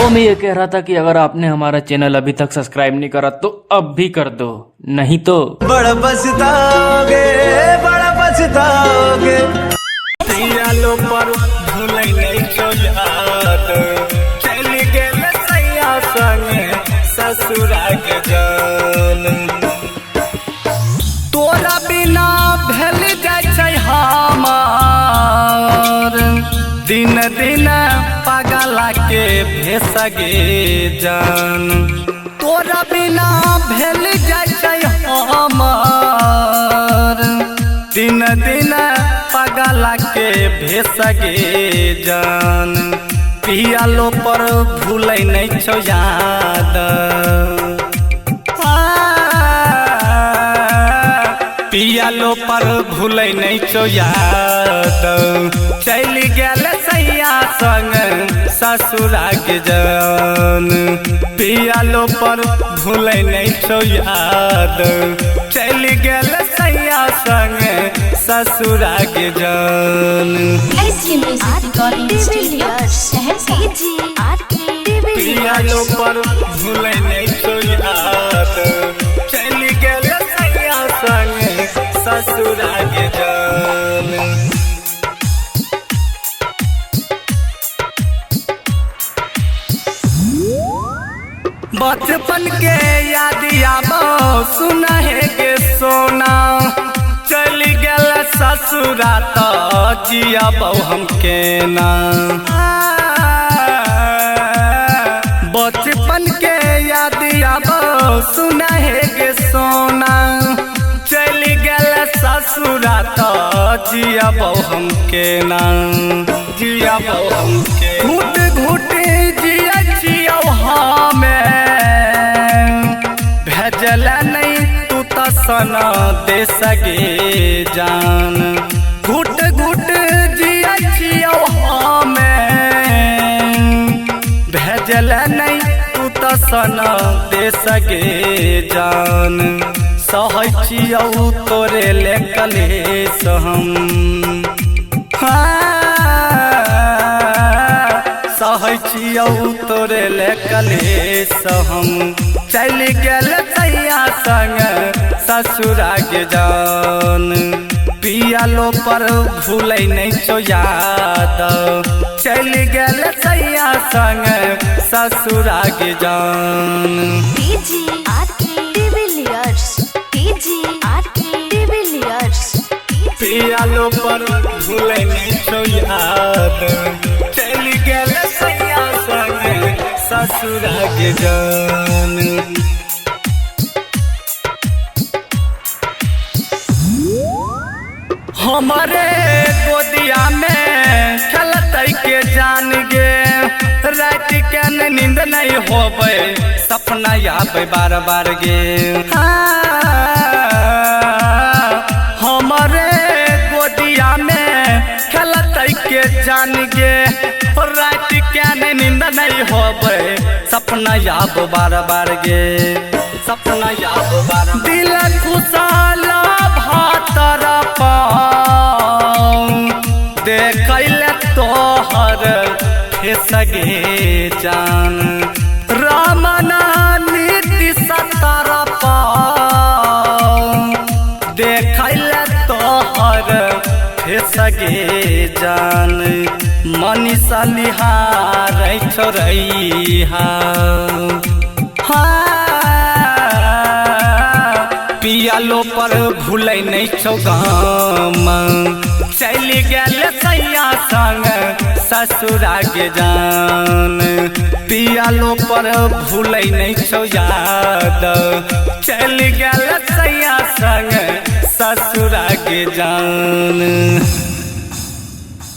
तो मैं ये कह रहा था कि अगर आपने हमारा चैनल अभी तक सब्सक्राइब नहीं करा तो अब भी कर दो, नहीं तो बड़ा पछताओगे, बड़ा पछताओगे। दियालो पर भूलै नहीं तो याद, चली गेल सैया संगे ससुरा के जान। तोरा बिना भेल जाय छै हमार, दिन दिन पगला के भेसगे जान। तोरा बिना भेल जाय छै हमार, दिन दिन पगला के भेसगे जान। पियालो पर भूलै नहीं छौ याद, पियालो पर भूलै नहीं छौ याद, चली गेल सैया संग ससुरा के जान। पियालो पर भूलै नहीं छौ याद, चली गेल सैया संग ससुरा के जान। पियालो पर भूलै नहीं छौ याद, चली गेल सैया संग ससुरा के जान। बचपन के याद आबो सुनहे के सोना, चली गेल ससुरा तो जियाबो हम केना। बचपन के याद आबो सुनहे के सोना, चली गेल ससुरा तो जियाबो हम केना, जियाबो हम के। घुट घुट जिया जियो हमें, भेजल नहीं तू तो सना दे सगे जान। घुट घुट जिया जियो हमें, भेजल नहीं तू तो सना दे सगे जान। सहै छियौ तोरे ले कलेश हम, सहै छियौ तोरे ले कलेश हम। चली गेल सैया संग ससुरा के जान। पियालो पर भूलै नहीं छौ याद, चली गेल सैया संग ससुरा के जान। पियालो पर भूलै नहीं छौ याद, चली गेल सैया संग ससुरा के जान। हमारे गोदिया में खेलतै के जान गे, रात के नींद नहीं होबै सपना आबै बार बार गे। हमारे गोदिया में खेलतै के जान गे, रात के नींद नहीं होबै सपना आब बार बार गे, सपना आब बार। दिल खुशहाल भातर देखैल तोहर फेसगे जान। रामना नीति सतर देखैल तोहर फेसगे जान। मनीषा निहारै छोड़ैहा, पियालो पर भूलै नहीं छौ गाम, चली गेल सैया संग ससुरा के जान। पियालो पर भूलै नहीं छौ याद, चली गेल सैया संग ससुरा के जान।